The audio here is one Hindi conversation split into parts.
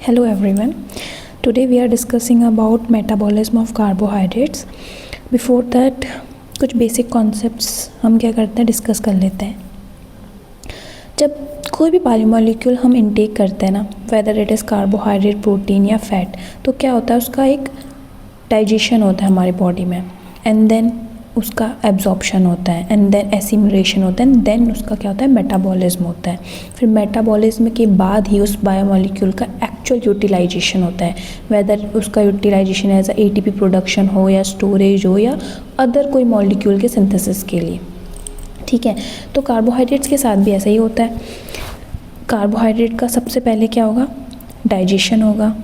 Hello everyone. Today we are discussing about metabolism of carbohydrates. Before that कुछ बेसिक कॉन्सेप्ट्स हम क्या करते हैं डिस्कस कर लेते हैं. जब कोई भी बायोमोलिक्यूल हम इनटेक करते हैं ना, whether it is carbohydrate, protein या फैट, तो क्या होता है उसका एक डाइजेशन होता है हमारी बॉडी में, एंड देन उसका एब्जॉर्प्शन होता है, एंड देन एसिमिलेशन होता है, एंड देन उसका क्या होता है मेटाबॉलिज्म होता है. फिर मेटाबॉलिज्म के बाद ही उस बायोमोलिक्यूल का एक्चुअल यूटिलाइजेशन होता है, वेदर उसका यूटिलाइजेशन एज एटीपी प्रोडक्शन हो या स्टोरेज हो या अदर कोई मॉलिक्यूल के सिंथेसिस के लिए. ठीक है, तो कार्बोहाइड्रेट्स के साथ भी ऐसा ही होता है. कार्बोहाइड्रेट का सबसे पहले क्या होगा, डाइजेशन होगा.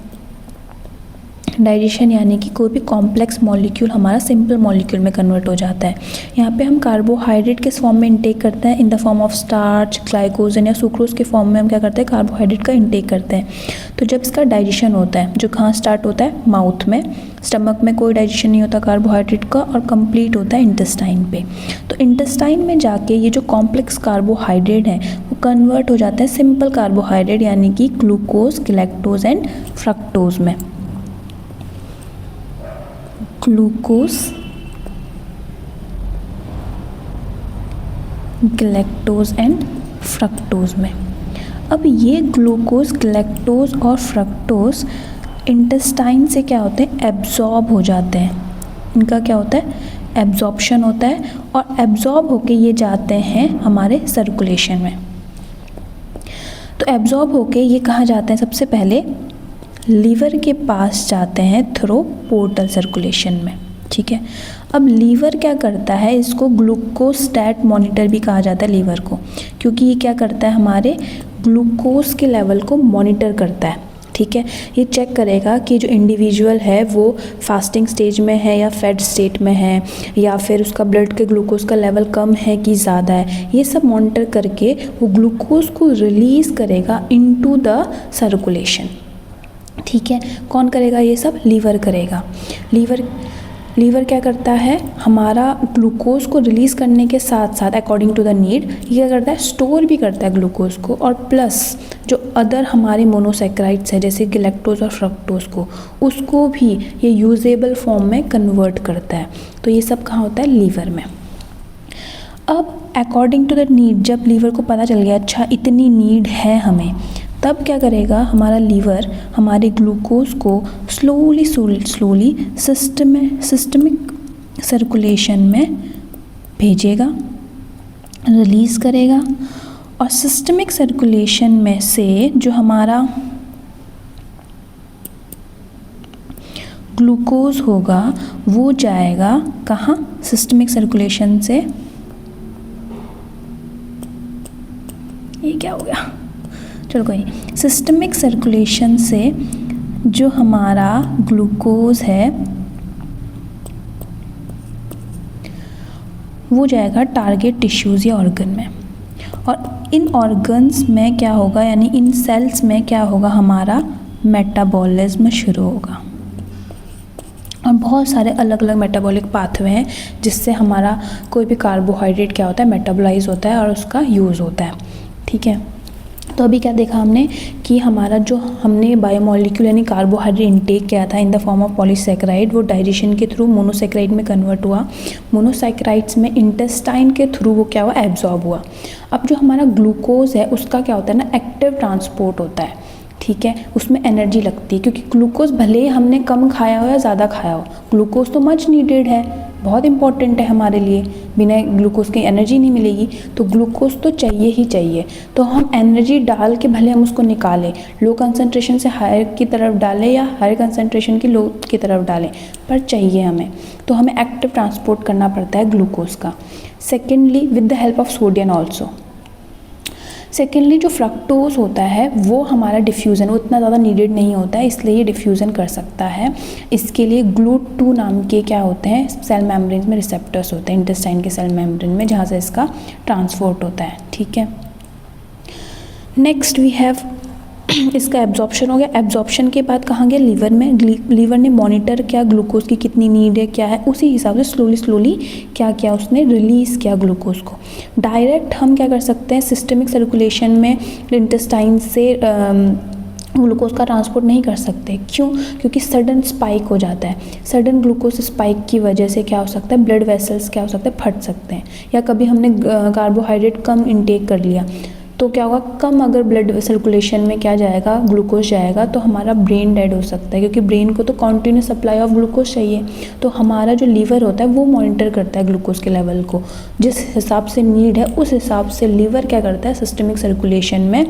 डाइजेशन यानी कि कोई भी कॉम्प्लेक्स मॉलिक्यूल हमारा सिंपल मॉलिक्यूल में कन्वर्ट हो जाता है. यहाँ पे हम कार्बोहाइड्रेट किस फॉर्म में इंटेक करते हैं, in the form of starch, glycogen या सुक्रोज के फॉर्म में हम क्या करते हैं कार्बोहाइड्रेट का इंटेक करते हैं. तो जब इसका डाइजेशन होता है, जो कहाँ स्टार्ट होता है, माउथ में. स्टमक में कोई डाइजेशन नहीं होता कार्बोहाइड्रेट का, और कंप्लीट होता है इंटेस्टाइन पे. तो इंटेस्टाइन में जाके ये जो कॉम्प्लेक्स कार्बोहाइड्रेट है वो कन्वर्ट हो जाता है सिंपल कार्बोहाइड्रेट यानी कि ग्लूकोज, गैलेक्टोज एंड फ्रक्टोज में. ग्लूकोज, गैलेक्टोज एंड फ्रक्टोज में. अब ये ग्लूकोज, गैलेक्टोज और फ्रक्टोज इंटेस्टाइन से क्या होते हैं, एब्जॉर्ब हो जाते हैं. इनका क्या होता है, एब्जॉर्प्शन होता है, और एब्जॉर्ब होके ये जाते हैं हमारे सर्कुलेशन में. तो एब्जॉर्ब होके ये कहाँ जाते हैं, सबसे पहले लीवर के पास जाते हैं थ्रू पोर्टल सर्कुलेशन में. ठीक है, अब लीवर क्या करता है, इसको ग्लूकोस्टैट मॉनिटर भी कहा जाता है लीवर को, क्योंकि ये क्या करता है हमारे ग्लूकोज के लेवल को मॉनिटर करता है. ठीक है, ये चेक करेगा कि जो इंडिविजुअल है वो फास्टिंग स्टेज में है या फैट स्टेट में है, या फिर उसका ब्लड के ग्लूकोज का लेवल कम है कि ज़्यादा है. ये सब मॉनिटर करके वो ग्लूकोज को रिलीज़ करेगा इनटू द सर्कुलेशन. ठीक है, कौन करेगा ये सब, लीवर करेगा. लीवर क्या करता है, हमारा ग्लूकोज को रिलीज़ करने के साथ साथ अकॉर्डिंग टू द नीड ये क्या करता है, स्टोर भी करता है ग्लूकोज को, और प्लस जो अदर हमारे मोनोसैकेराइड्स है जैसे गैलेक्टोज और फ्रक्टोज को, उसको भी ये यूजेबल फॉर्म में कन्वर्ट करता है. तो ये सब कहाँ होता है, लीवर में. अब अकॉर्डिंग टू द नीड, जब लीवर को पता चल गया अच्छा इतनी नीड है हमें, तब क्या करेगा हमारा लीवर हमारे ग्लूकोज को स्लोली सिस्टमिक सर्कुलेशन में भेजेगा, रिलीज़ करेगा. और सिस्टमिक सर्कुलेशन में से जो हमारा ग्लूकोज होगा वो जाएगा कहाँ, सिस्टमिक सर्कुलेशन से, ये क्या हो गया, चलो कोई नहीं, सिस्टमिक सर्कुलेशन से जो हमारा ग्लूकोज है वो जाएगा टारगेट टिश्यूज़ या ऑर्गन में. और इन ऑर्गन्स में क्या होगा, यानी इन सेल्स में क्या होगा, हमारा मेटाबॉलिज्म शुरू होगा. और बहुत सारे अलग अलग मेटाबॉलिक पाथवे हैं जिससे हमारा कोई भी कार्बोहाइड्रेट क्या होता है, मेटाबोलाइज होता है और उसका यूज़ होता है. ठीक है, तो अभी क्या देखा हमने कि हमारा जो हमने बायोमोलिक्यूल यानी कार्बोहाइड्रेट इंटेक किया था in the form of polysaccharide, वो डाइजेशन के थ्रू मोनोसैकेराइड में कन्वर्ट हुआ. मोनोसैकेराइड्स में इंटेस्टाइन के थ्रू वो क्या हुआ, एब्जॉर्ब हुआ. अब जो हमारा ग्लूकोज है उसका क्या होता है ना, एक्टिव ट्रांसपोर्ट होता है. ठीक है, उसमें एनर्जी लगती है, क्योंकि ग्लूकोज भले ही हमने कम खाया हो या ज़्यादा खाया हो, ग्लूकोज तो मच नीडेड है, बहुत इंपॉर्टेंट है हमारे लिए. बिना ग्लूकोज की एनर्जी नहीं मिलेगी, तो ग्लूकोज तो चाहिए ही चाहिए. तो हम एनर्जी डाल के भले हम उसको निकालें, लो कंसंट्रेशन से हायर की तरफ डालें या हायर कंसंट्रेशन की लो की तरफ डालें, पर चाहिए हमें. तो हमें एक्टिव ट्रांसपोर्ट करना पड़ता है ग्लूकोज का. Secondly with the help of sodium also. Secondly जो फ्रक्टोज होता है वो हमारा डिफ्यूज़न, वो इतना ज़्यादा नीडेड नहीं होता है, इसलिए ये डिफ्यूज़न कर सकता है. इसके लिए GLUT2 नाम के क्या होते हैं, सेल मेम्ब्रेन में रिसेप्टर्स होते हैं इंटेस्टाइन के सेल मेम्ब्रेन में, जहाँ से इसका ट्रांसपोर्ट होता है. ठीक है, नेक्स्ट वी हैव इसका एब्जॉर्प्शन हो गया. एब्जॉर्प्शन के बाद कहाँ गया, लीवर में. लीवर ने मॉनिटर किया ग्लूकोज की कितनी नीड है, क्या है, उसी हिसाब से स्लोली क्या किया, उसने रिलीज़ किया ग्लूकोज को. डायरेक्ट हम क्या कर सकते हैं, सिस्टमिक सर्कुलेशन में इंटेस्टाइन से ग्लूकोज का ट्रांसपोर्ट नहीं कर सकते। क्यों? क्योंकि सडन स्पाइक हो जाता है। सडन ग्लूकोज स्पाइक की वजह से क्या हो सकता है, ब्लड वेसल्स क्या हो सकते हैं, फट सकते हैं। या कभी हमने कार्बोहाइड्रेट कम इंटेक कर लिया तो क्या होगा, कम अगर ब्लड सर्कुलेशन में क्या जाएगा, ग्लूकोज जाएगा, तो हमारा ब्रेन डेड हो सकता है, क्योंकि ब्रेन को तो कॉन्टिन्यूस सप्लाई ऑफ ग्लूकोज चाहिए। तो हमारा जो लीवर होता है वो मॉनिटर करता है ग्लूकोज के लेवल को, जिस हिसाब से नीड है उस हिसाब से लीवर क्या करता है, सिस्टमिक सर्कुलेशन में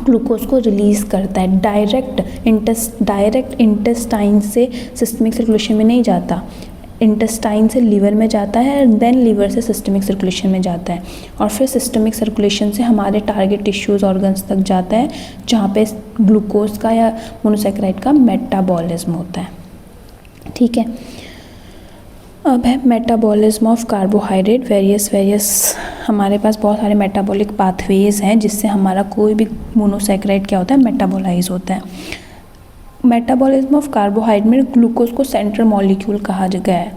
ग्लूकोज को रिलीज़ करता है। डायरेक्ट इंटेस्टाइन से सिस्टमिक सर्कुलेशन में नहीं जाता, इंटेस्टाइन से लीवर में जाता है, देन लीवर से सिस्टमिक सर्कुलेशन में जाता है, और फिर सिस्टमिक सर्कुलेशन से हमारे टारगेट टिश्यूज़ ऑर्गन्स तक जाता है, जहाँ पे ग्लूकोज का या मोनोसैकेराइड का मेटाबॉलिज्म होता है। ठीक है, अब है मेटाबॉलिज्म ऑफ कार्बोहाइड्रेट। वेरियस हमारे पास बहुत सारे मेटाबॉलिक पाथवेज हैं जिससे हमारा कोई भी मोनोसैकेराइड क्या होता है, मेटाबोलाइज होता है। मेटाबॉलिज्म ऑफ कार्बोहाइड्रेट में ग्लूकोज को सेंट्रल मॉलिक्यूल कहा गया है।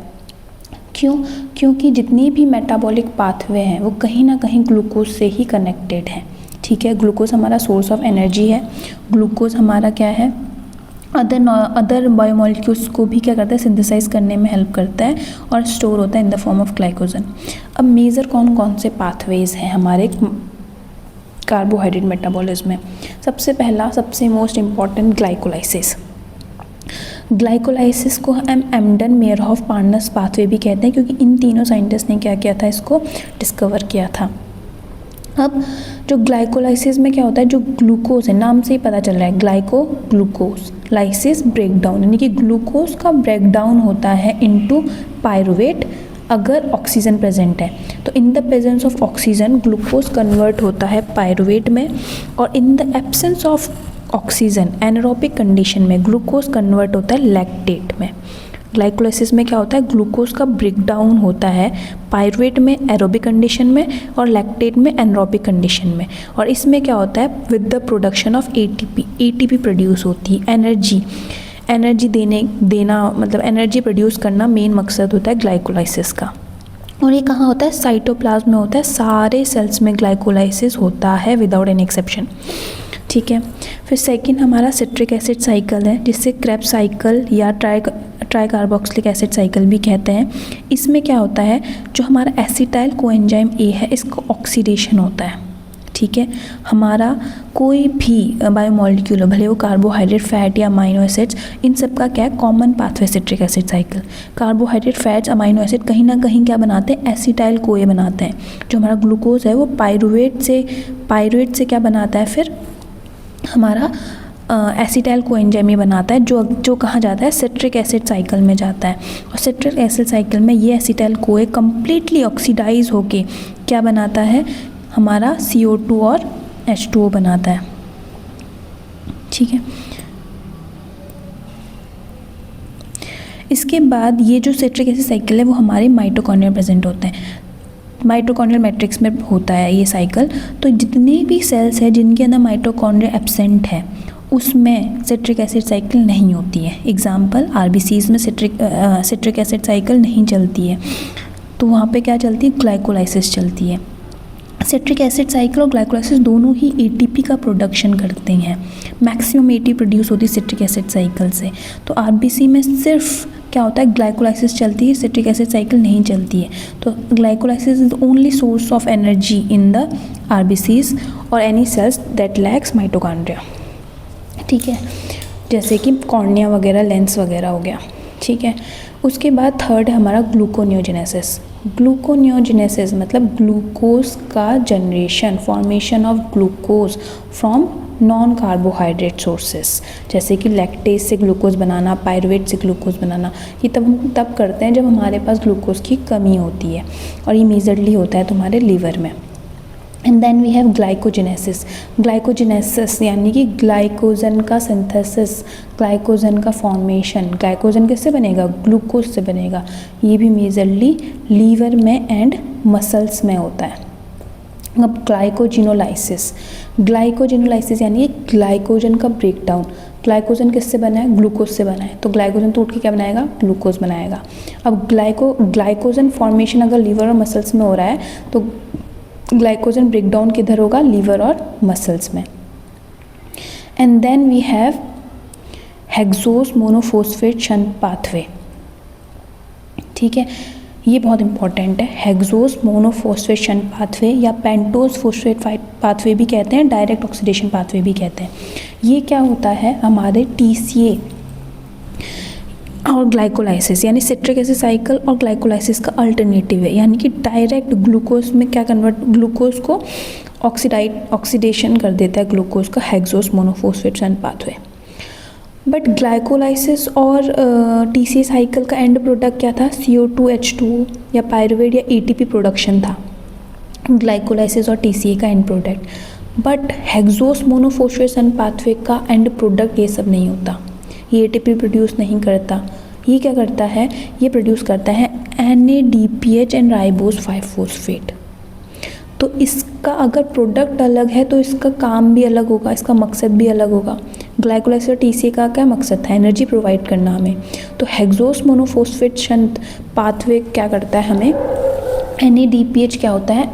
क्यों? क्योंकि जितनी भी मेटाबॉलिक पाथवे हैं वो कहीं ना कहीं ग्लूकोज से ही कनेक्टेड हैं। ठीक है, ग्लूकोज हमारा सोर्स ऑफ एनर्जी है। ग्लूकोज हमारा क्या है, अदर बायोमोलिक्यूल्स को भी क्या करता है, सिंथेसाइज करने में हेल्प करता है और स्टोर होता है in the form of glycogen. अब मेजर कौन कौन से पाथवेज हैं हमारे कार्बोहाइड्रेट मेटाबॉलिज्म में? सबसे पहला, सबसे मोस्ट इम्पॉर्टेंट, ग्लाइकोलाइसिस। ग्लाइकोलाइसिस को हम एम्डन मेयरहोफ पार्टनर्स पाथवे भी कहते हैं, क्योंकि इन तीनों साइंटिस्ट ने क्या किया था, इसको डिस्कवर किया था। अब जो ग्लाइकोलाइसिस में क्या होता है, जो ग्लूकोज है, नाम से ही पता चल रहा है, ग्लाइको ग्लूकोज, लाइसिस ब्रेकडाउन, यानी कि ग्लूकोज का ब्रेकडाउन होता है इनटू पायरुवेट अगर ऑक्सीजन प्रेजेंट है। तो in the presence of oxygen glucose convert होता है पायरुवेट में, और in the absence of oxygen anaerobic condition में ग्लूकोज कन्वर्ट होता है लैक्टेट में। ग्लाइकोलाइसिस में क्या होता है, ग्लूकोज का ब्रेकडाउन होता है पायरुवेट में एरोबिक कंडीशन में और लैक्टेट में एनारोबिक कंडीशन में, और इसमें क्या होता है, with the production of ATP produce होती है। एनर्जी देना मतलब एनर्जी प्रोड्यूस करना मेन मकसद होता है ग्लाइकोलाइसिस का। और ये कहाँ होता है, साइटोप्लाज्म में होता है। सारे सेल्स में ग्लाइकोलाइसिस होता है विदाउट एनी एक्सेप्शन। ठीक है, फिर सेकंड हमारा सिट्रिक एसिड साइकिल है, जिससे क्रेब्स साइकिल या ट्राइकार्बोक्सिलिक एसिड साइकिल भी कहते हैं। इसमें क्या होता है, जो हमारा एसिटाइल कोएंजाइम ए है, इसको ऑक्सीडेशन होता है। ठीक है, हमारा कोई भी बायोमोलिक्यूल, भले वो कार्बोहाइड्रेट, फैट या अमाइनो एसिड्स, इन सब का क्या है, common pathway citric acid cycle. Carbohydrate, fats, amino acid कहीं ना कहीं क्या बनाते हैं, एसिटाइल कोए बनाते हैं। जो हमारा ग्लूकोज है वो पायरुवेट से क्या बनाता है, फिर हमारा एसिटाइल कोएंजाइम ही बनाता है, जो कहाँ जाता है, सिट्रिक एसिड साइकिल में जाता है। और सिट्रिक एसिड साइकिल में ये एसिटाइल कोए कम्प्लीटली ऑक्सीडाइज होके क्या बनाता है, हमारा CO2 और H2O बनाता है। ठीक है, इसके बाद ये जो सिट्रिक एसिड साइकिल है वो हमारे माइटोकॉन्ड्रिया प्रेजेंट होते हैं। माइटोकॉन्ड्रियल मैट्रिक्स में होता है ये साइकिल। तो जितने भी सेल्स हैं जिनके अंदर माइटोकॉन्ड्रिया एब्सेंट है उसमें सिट्रिक एसिड साइकिल नहीं होती है। एग्जाम्पल, RBCs में सिट्रिक एसिड साइकिल नहीं चलती है, तो वहाँ पे क्या चलती है, ग्लाइकोलाइसिस चलती है। सिट्रिक एसिड साइकिल और ग्लाइकोलाइसिस दोनों ही ATP का प्रोडक्शन करते हैं। मैक्सिमम ATP प्रोड्यूस होती है सिट्रिक एसिड साइकिल से। तो RBC में सिर्फ क्या होता है, ग्लाइकोलाइसिस चलती है, सिट्रिक एसिड साइकिल नहीं चलती है। तो glycolysis is the only source of energy in the RBCs और any cells that lacks mitochondria. ठीक है, जैसे कि कॉर्निया वगैरह, लेंस वगैरह हो गया। ठीक है, उसके बाद थर्ड है हमारा ग्लूकोनियोजेनेसिस। ग्लूकोनियोजेनेसिस मतलब ग्लूकोज का generation, formation of glucose from non carbohydrate sources, जैसे कि लैक्टेज से ग्लूकोज बनाना, पायरुवेट से ग्लूकोज बनाना। ये तब करते हैं जब हमारे पास ग्लूकोज की कमी होती है, और ये मेजरली होता है तुम्हारे लीवर में। And then we have glycogenesis. Glycogenesis यानी कि ग्लाइकोजन का सिंथेसिस, ग्लाइकोजन का फॉर्मेशन। ग्लाइकोजन किससे बनेगा, ग्लूकोज से बनेगा। ये भी मेजरली लीवर में एंड मसल्स में होता है। अब ग्लाइकोजिनोलाइसिस। ग्लाइकोजिनोलाइसिस यानी ग्लाइकोजन का ब्रेकडाउन। ग्लाइकोजन किससे बना है, ग्लूकोज से बना है, तो ग्लाइकोजन टूट के क्या बनाएगा, ग्लूकोज बनाएगा। अब ग्लाइकोजन फॉर्मेशन अगर लीवर और मसल्स में हो रहा है तो ग्लाइकोजन ब्रेकडाउन किधर होगा, लीवर और मसल्स में। And then we have hexose monophosphate shunt pathway. ठीक है, ये बहुत इंपॉर्टेंट है। हेक्सोस मोनोफॉस्फेट शंट पाथवे या पेंटोस फॉस्फेट पाथवे भी कहते हैं, डायरेक्ट ऑक्सीडेशन पाथवे भी कहते हैं। ये क्या होता है, हमारे TCA और ग्लाइकोलाइसिस यानी सिट्रिक एसिड साइकिल और ग्लाइकोलाइसिस का अल्टरनेटिव है, यानी कि डायरेक्ट ग्लूकोज में क्या ग्लूकोज को ऑक्सीडेशन कर देता है ग्लूकोज का hexose monophosphate shunt pathway. But glycolysis और TCA साइकिल का एंड प्रोडक्ट क्या था, CO2H2 या पायरुवेट या ATP प्रोडक्शन था ग्लाइकोलाइसिस और TCA का and product. But hexose monophosphate shunt pathway का एंड प्रोडक्ट ये सब नहीं होता, ये ATP प्रोड्यूस नहीं करता। ये क्या करता है, ये प्रोड्यूस करता है NADPH एंड राइबोस 5-फॉस्फेट। तो इसका अगर प्रोडक्ट अलग है तो इसका काम भी अलग होगा, इसका मकसद भी अलग होगा। ग्लाइकोलाइसिस और TCA का क्या मकसद था, एनर्जी प्रोवाइड करना हमें। तो हेक्सोस मोनोफॉस्फेट शंट पाथवे क्या करता है हमें, NADPH क्या होता है,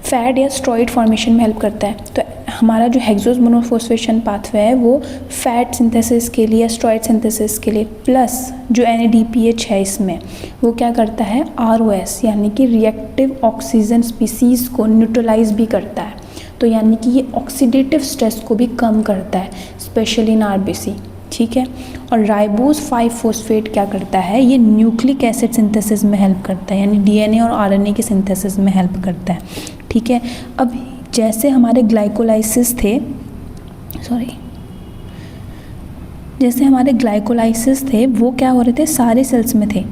फैट या स्टेरॉइड फॉर्मेशन में हेल्प करता है। तो हमारा जो हेक्सोस मोनोफॉस्फेट शंट पाथवे है वो फैट सिंथेसिस के लिए, स्टेरॉइड सिंथेसिस के लिए, प्लस जो NADPH है इसमें वो क्या करता है, ROS यानी कि रिएक्टिव ऑक्सीजन स्पीसीज़ को न्यूट्रलाइज भी करता है। तो यानी कि ये ऑक्सीडेटिव स्ट्रेस को भी कम करता है, स्पेशली इन RBC। ठीक है, और राइबोस 5-फॉस्फेट क्या करता है, ये न्यूक्लिक एसिड सिंथेसिस में हेल्प करता है, यानी DNA और RNA के सिंथेसिस में हेल्प करता है। ठीक है, अब जैसे हमारे ग्लाइकोलाइसिस थे, जैसे हमारे ग्लाइकोलाइसिस थे वो क्या हो रहे थे, सारे सेल्स में थे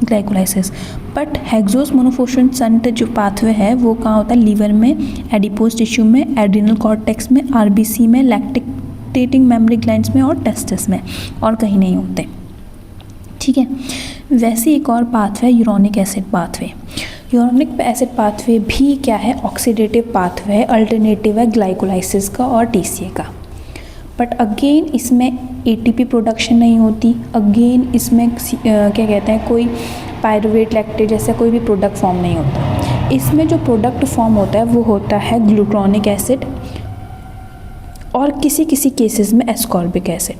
glycolysis. But hexose monophosphate shunt जो पाथवे है वो कहाँ होता है, लीवर में, एडिपोज टिश्यू में, एड्रिनल कॉर्टेक्स में, RBC में, लैक्टेटिंग मेमोरी ग्लैंड्स में और टेस्टिस में, और कहीं नहीं होते। ठीक है, वैसे एक और पाथवे है uronic acid pathway. Uronic acid pathway भी क्या है, ऑक्सीडेटिव पाथवे है, अल्टरनेटिव है ग्लाइकोलाइसिस का और TCA का। बट अगेन इसमें ATP प्रोडक्शन नहीं होती, अगेन इसमें क्या कहते हैं, कोई पायरुवेट लैक्टेट जैसा कोई भी प्रोडक्ट फॉर्म नहीं होता। इसमें जो प्रोडक्ट फॉर्म होता है वो होता है ग्लूट्रॉनिक एसिड और किसी किसी केसेस में एस्कॉर्बिक एसिड।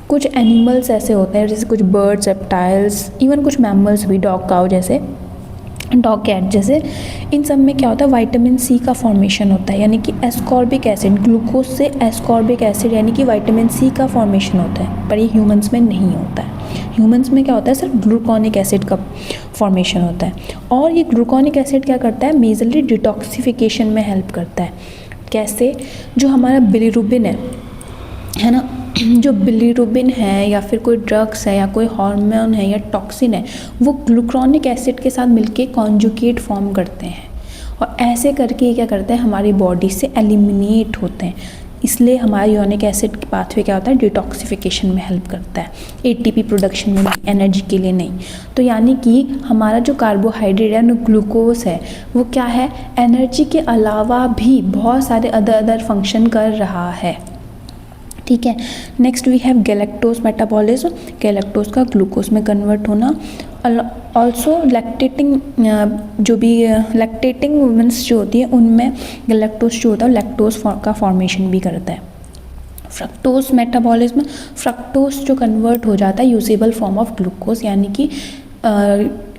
कुछ एनिमल्स ऐसे होते हैं जैसे कुछ बर्ड्स, रेप्टाइल्स, इवन कुछ मैमल्स भी, डॉग कैट जैसे, इन सब में क्या होता है, विटामिन C का फॉर्मेशन होता है, यानी कि एस्कॉर्बिक एसिड, ग्लूकोज से एस्कॉर्बिक एसिड यानी कि विटामिन C का फॉर्मेशन होता है। पर ये ह्यूमंस में नहीं होता है। ह्यूमंस में क्या होता है, सिर्फ ग्लूकोनिक एसिड का फॉर्मेशन होता है। और ये ग्लूकोनिक एसिड क्या करता है, मेजरली डिटॉक्सिफिकेशन में हेल्प करता है। कैसे, जो हमारा बिलीरुबिन है ना, जो बिलीरुबिन है या फिर कोई ड्रग्स है या कोई हार्मोन है या टॉक्सिन है, वो ग्लूकोनिक एसिड के साथ मिलके कॉन्जुगेट फॉर्म करते हैं, और ऐसे करके ये क्या करते हैं, हमारी बॉडी से एलिमिनेट होते हैं। इसलिए हमारा यूरोनिक एसिड पाथवे क्या होता है, डिटॉक्सिफिकेशन में हेल्प करता है, ATP प्रोडक्शन में नहीं, एनर्जी के लिए नहीं। तो यानी कि हमारा जो कार्बोहाइड्रेट है, ग्लूकोज है, वो क्या है, एनर्जी के अलावा भी बहुत सारे अदर फंक्शन कर रहा है। ठीक है, next we have galactose metabolism, galactose का ग्लूकोज में कन्वर्ट होना। ऑल्सो लैक्टेटिंग, जो भी लैक्टेटिंग वुमेंस जो होती है उनमें गैलेक्टोज जो होता है लैक्टोज का फॉर्मेशन भी करता है। फ्रक्टोज मेटाबॉलिज्म, फ्रक्टोज जो कन्वर्ट हो जाता है यूजेबल फॉर्म ऑफ ग्लूकोज, यानी कि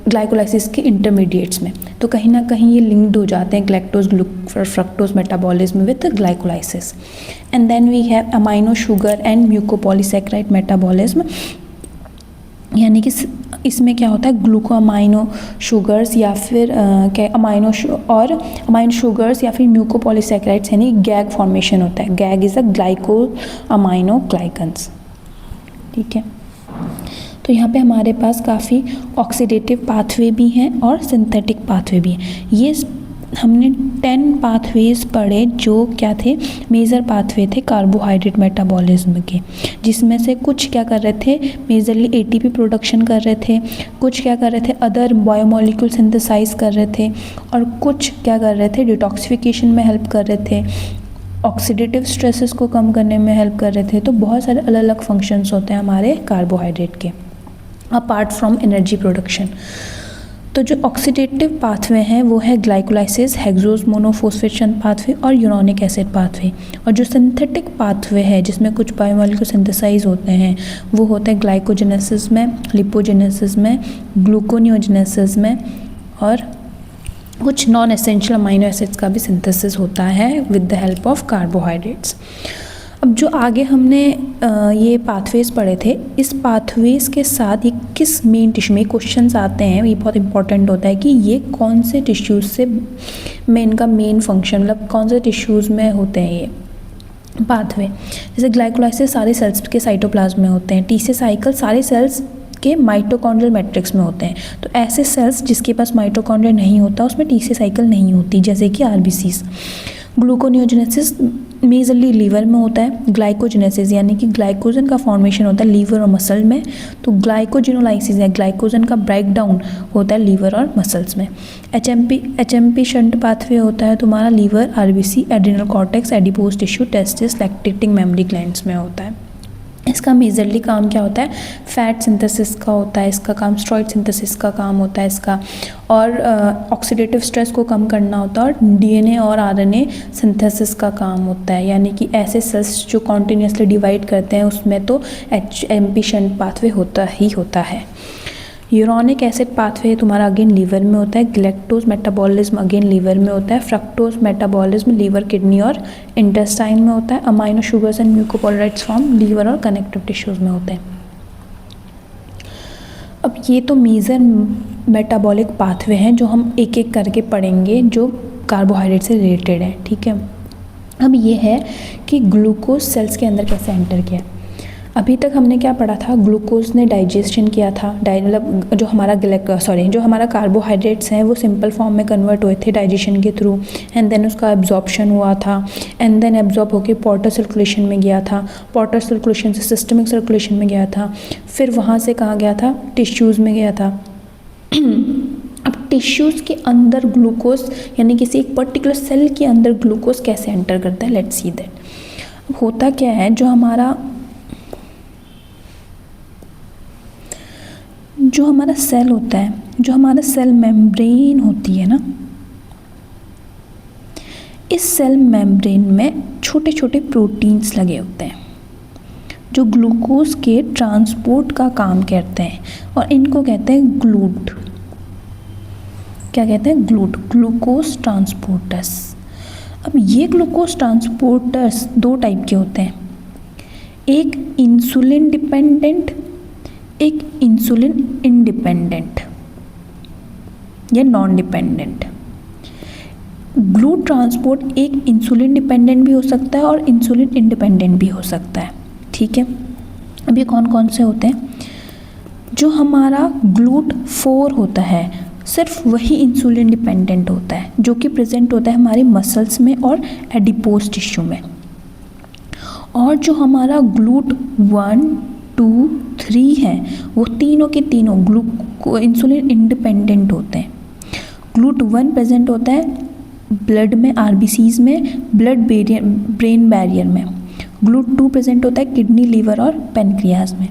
ग्लाइकोलाइसिस के इंटरमीडिएट्स में। तो कहीं ना कहीं ये लिंक्ड हो जाते हैं galactose fructose metabolism with glycolysis. And then we have amino sugar and mucopolysaccharide metabolism, यानी कि इसमें क्या होता है, ग्लूको अमाइनो शुगर्स या फिर अमाइनो शुगर्स या फिर म्यूकोपॉलीसैकेराइड्स, यानी गैग फॉर्मेशन होता है। GAG is a glycosaminoglycans. ठीक है, तो यहाँ पे हमारे पास काफ़ी ऑक्सीडेटिव पाथवे भी हैं और सिंथेटिक पाथवे भी हैं। ये हमने 10 पाथवेज पढ़े जो क्या थे, मेजर पाथवे थे कार्बोहाइड्रेट मेटाबॉलिज्म के, जिसमें से कुछ क्या कर रहे थे, मेजरली ATP प्रोडक्शन कर रहे थे, कुछ क्या कर रहे थे, अदर बायोमोलिक्यूल सिंथेसाइज कर रहे थे, और कुछ क्या कर रहे थे, डिटॉक्सिफिकेशन में हेल्प कर रहे थे, ऑक्सीडेटिव स्ट्रेसेस को कम करने में हेल्प कर रहे थे। तो बहुत सारे अलग अलग फंक्शंस होते हैं हमारे कार्बोहाइड्रेट के, अपार्ट फ्रॉम एनर्जी प्रोडक्शन। तो जो ऑक्सीडेटिव पाथवे हैं वो है ग्लाइकोलाइसिस, हेक्सोज मोनोफॉस्फेशन पाथवे और यूरानिक एसिड पाथवे। और जो सिंथेटिक पाथवे है जिसमें कुछ बायोमॉलिक्यूल सिंथेसाइज होते हैं वो होते हैं ग्लाइकोजेनेसिस में, लिपोजेनेसिस में, ग्लूकोनियोजेनेसिस में और कुछ नॉन एसेंशियल अमाइनो एसिड्स का भी सिंथेसिस होता है with the help of carbohydrates. अब जो आगे हमने ये पाथवेज पढ़े थे, इस पाथवेज के साथ ये किस मेन टिश्यू में क्वेश्चंस आते हैं, ये बहुत इंपॉर्टेंट होता है कि ये कौन से टिश्यूज़ से में इनका मेन फंक्शन, मतलब कौन से टिश्यूज़ में होते हैं ये पाथवे। जैसे ग्लाइकोलाइसिस सारे सेल्स के साइटोप्लाज्म में होते हैं, टी साइकिल सारे सेल्स के माइटोकॉन्ड्रियल मैट्रिक्स में होते हैं। तो ऐसे सेल्स जिसके पास माइटोकॉन्ड्रिया नहीं होता उसमें टी साइकिल नहीं होती, जैसे कि आरबीसीज। ग्लूकोनियोजेनेसिस मेजरली लीवर में होता है। ग्लाइकोजेनेसिस यानी कि ग्लाइकोजन का फॉर्मेशन होता है लीवर और मसल में। तो ग्लाइकोजिनोलाइसिस या ग्लाइकोजन का ब्रेकडाउन होता है लीवर और मसल्स में। एचएमपी शंट पाथवे होता है तुम्हारा liver, RBC, adrenal cortex, adipose tissue, testis, lactating mammary glands में होता है। इसका मेजरली काम क्या होता है, फैट सिंथेसिस का होता है इसका काम, स्टेरॉइड सिंथेसिस का काम होता है इसका, और ऑक्सीडेटिव स्ट्रेस को कम करना होता है, और डीएनए और आरएनए सिंथेसिस का काम होता है। यानी कि ऐसे सेल्स जो कॉन्टिन्यूसली डिवाइड करते हैं उसमें तो एचएमपी शंट पाथवे होता ही होता है। यूरानिक एसिड पाथवे तुम्हारा अगेन लीवर में होता है। ग्लैक्टोज मेटाबॉलिज्म अगेन लीवर में होता है। फ्रक्टोज मेटाबॉलिज्म लीवर, किडनी और इंटेस्टाइन में होता है। Amino sugars and mucopolysaccharides form liver और कनेक्टिव टिश्यूज में होते हैं। अब ये तो मेजर मेटाबॉलिक पाथवे हैं जो हम एक एक करके पढ़ेंगे जो कार्बोहाइड्रेट से रिलेटेड है, ठीक है। अब ये है कि ग्लूकोज सेल्स के अंदर कैसे एंटर किया। अभी तक हमने क्या पढ़ा था, ग्लूकोज ने डाइजेशन किया था, मतलब जो हमारा कार्बोहाइड्रेट्स हैं वो सिंपल फॉर्म में कन्वर्ट हुए थे डाइजेशन के थ्रू, एंड देन उसका एब्जॉर्प्शन हुआ था, एंड देन एब्जॉर्ब होकर पोर्टल सर्कुलेशन में गया था, पोर्टल सर्कुलेशन से सिस्टमिक सर्कुलेशन में गया था, फिर वहाँ से कहाँ गया था, टिश्यूज़ में गया था। अब टिश्यूज़ के अंदर ग्लूकोज यानी किसी एक पर्टिकुलर सेल के अंदर ग्लूकोज कैसे एंटर करता है, लेट्स सी दैट। अब होता क्या है, जो हमारा सेल होता है, जो हमारा सेल मेम्ब्रेन होती है ना, इस सेल मेम्ब्रेन में छोटे छोटे प्रोटीन्स लगे होते हैं जो ग्लूकोज के ट्रांसपोर्ट का काम करते हैं, और इनको कहते हैं ग्लूट। क्या कहते हैं, ग्लूट, ग्लूकोज ट्रांसपोर्टर्स। अब ये ग्लूकोज ट्रांसपोर्टर्स दो टाइप के होते हैं, एक इंसुलिन डिपेंडेंट, एक इंसुलिन इंडिपेंडेंट या नॉन डिपेंडेंट। ग्लूट ट्रांसपोर्ट एक इंसुलिन डिपेंडेंट भी हो सकता है और इंसुलिन इंडिपेंडेंट भी हो सकता है, ठीक है। अब ये कौन कौन से होते हैं, जो हमारा ग्लूट 4 होता है सिर्फ वही इंसुलिन डिपेंडेंट होता है, जो कि प्रेजेंट होता है हमारे मसल्स में और एडिपोज टिश्यू में। और जो हमारा ग्लूट 1, 2, 3 है वो तीनों के तीनों इंसुलिन इंडिपेंडेंट होते हैं। ग्लूट 1 प्रेजेंट होता है ब्लड में, आरबीसीज में, ब्रेन बैरियर में। ग्लूट 2 प्रेजेंट होता है किडनी, लीवर और पेनक्रियाज में।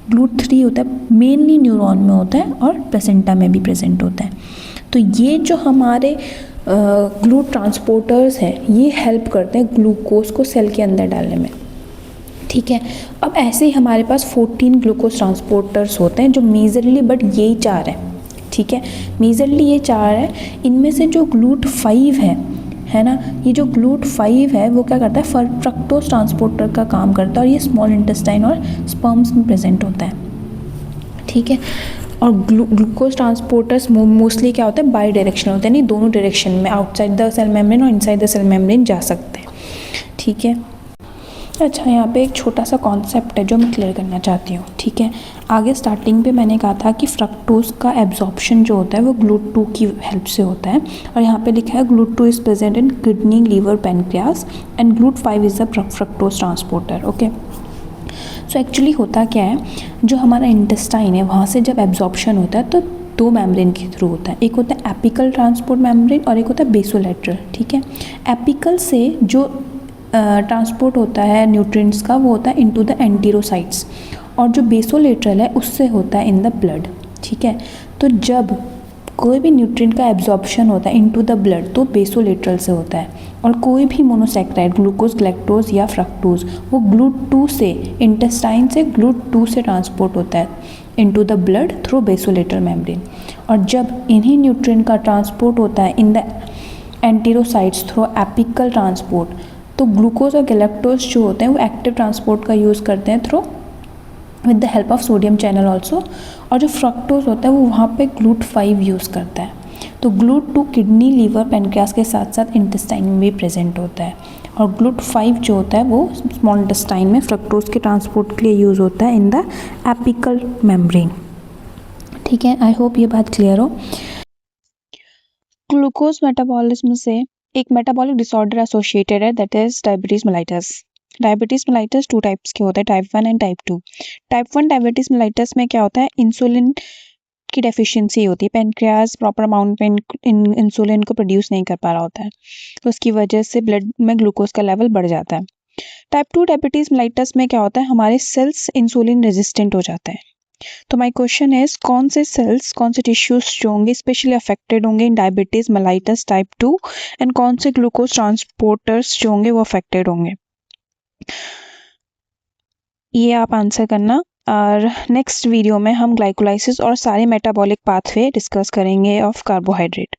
ग्लूट 3 होता है मेनली न्यूरॉन में होता है और प्लेसेंटा में भी प्रेजेंट होता है। तो ये जो हमारे ग्लूट ट्रांसपोर्टर्स हैं ये हेल्प करते हैं ग्लूकोज को सेल के अंदर डालने में, ठीक है। अब ऐसे ही हमारे पास 14 ग्लूकोज ट्रांसपोर्टर्स होते हैं जो मेजरली, बट यही 4 हैं, ठीक है, मेजरली ये 4 है। इनमें से जो ग्लूट 5 है ना, ये जो ग्लूट 5 है वो क्या करता है, फ्रक्टोज ट्रांसपोर्टर का काम करता है, और ये स्मॉल इंटेस्टाइन और स्पर्म्स में प्रेजेंट होता है, ठीक है। और ग्लूकोज ट्रांसपोर्टर्स मोस्टली क्या होता है, बाई डायरेक्शनल होते हैं, यानी दोनों डायरेक्शन में, आउटसाइड द सेल मेम्ब्रेन और इनसाइड द सेल मेम्ब्रेन जा सकते हैं, ठीक है। अच्छा, यहाँ पे एक छोटा सा कॉन्सेप्ट है जो मैं क्लियर करना चाहती हूँ, ठीक है। आगे स्टार्टिंग पे मैंने कहा था कि फ्रक्टोज का एब्जॉर्प्शन जो होता है वो ग्लूट 2 की हेल्प से होता है, और यहाँ पे लिखा है GLUT 2 is present in kidney, liver, pancreas, and GLUT 5 is the fructose transporter, okay. So actually होता क्या है, जो हमारा इंटेस्टाइन है वहाँ से जब एब्जॉर्प्शन होता है तो 2 मेम्ब्रेन के थ्रू होता है, एक होता है एपिकल ट्रांसपोर्ट मेम्ब्रेन और एक होता है बेसोलेटरल, ठीक है। एपिकल से जो ट्रांसपोर्ट होता है न्यूट्रिएंट्स का वो होता है इनटू द एंटीरोसाइट्स, और जो बेसोलेटरल है उससे होता है इन द ब्लड, ठीक है। तो जब कोई भी न्यूट्रिएंट का एब्जॉर्प्शन होता है इनटू द ब्लड तो बेसोलेटरल से होता है, और कोई भी मोनोसैकेराइड ग्लूकोज, गैलेक्टोज या फ्रक्टोज वो GLUT2 से, इंटेस्टाइन से GLUT2 से ट्रांसपोर्ट होता है into the blood through basolateral membrane. और जब इन्हीं न्यूट्रिएंट का ट्रांसपोर्ट होता है in the enterocytes through apical transport, तो ग्लूकोज और गैलेक्टोज जो होते हैं वो एक्टिव ट्रांसपोर्ट का यूज़ करते हैं through with the help of sodium channel also, और जो फ्रक्टोज होता है वो वहाँ पे GLUT5 यूज़ करता है। तो GLUT2 किडनी, लीवर, पेनक्रियास के साथ साथ इंटेस्टाइन में भी प्रेजेंट होता है, और GLUT5 जो होता है वो स्मॉल इंटेस्टाइन में फ्रक्टोज के ट्रांसपोर्ट के लिए यूज़ होता है इन द एपिकल मेम्ब्रेन। ठीक है, आई होप ये बात क्लियर हो। ग्लूकोज मेटाबॉलिज्म से एक मेटाबॉलिक डिसऑर्डर एसोसिएटेड है, that is diabetes mellitus. Diabetes mellitus 2 types के होते हैं, type 1 and type 2। Type 1 diabetes mellitus में क्या होता है, इंसुलिन की डेफिशिएंसी होती है, पेनक्रियास प्रॉपर अमाउंट में इंसुलिन को प्रोड्यूस नहीं कर पा रहा होता है, तो उसकी वजह से ब्लड में ग्लूकोज का लेवल बढ़ जाता है। टाइप 2 डायबिटीज मेलाइटस में क्या होता है, हमारे सेल्स इंसुलिन रेजिस्टेंट हो जाते हैं। तो माय क्वेश्चन इज, कौन से सेल्स, कौन से टिश्यूज जो होंगे स्पेशली अफेक्टेड होंगे in diabetes mellitus type 2, and कौन से ग्लूकोज ट्रांसपोर्टर्स जो होंगे वो अफेक्टेड होंगे, ये आप आंसर करना। और नेक्स्ट वीडियो में हम ग्लाइकोलाइसिस और सारे मेटाबॉलिक पाथवे डिस्कस करेंगे ऑफ कार्बोहाइड्रेट।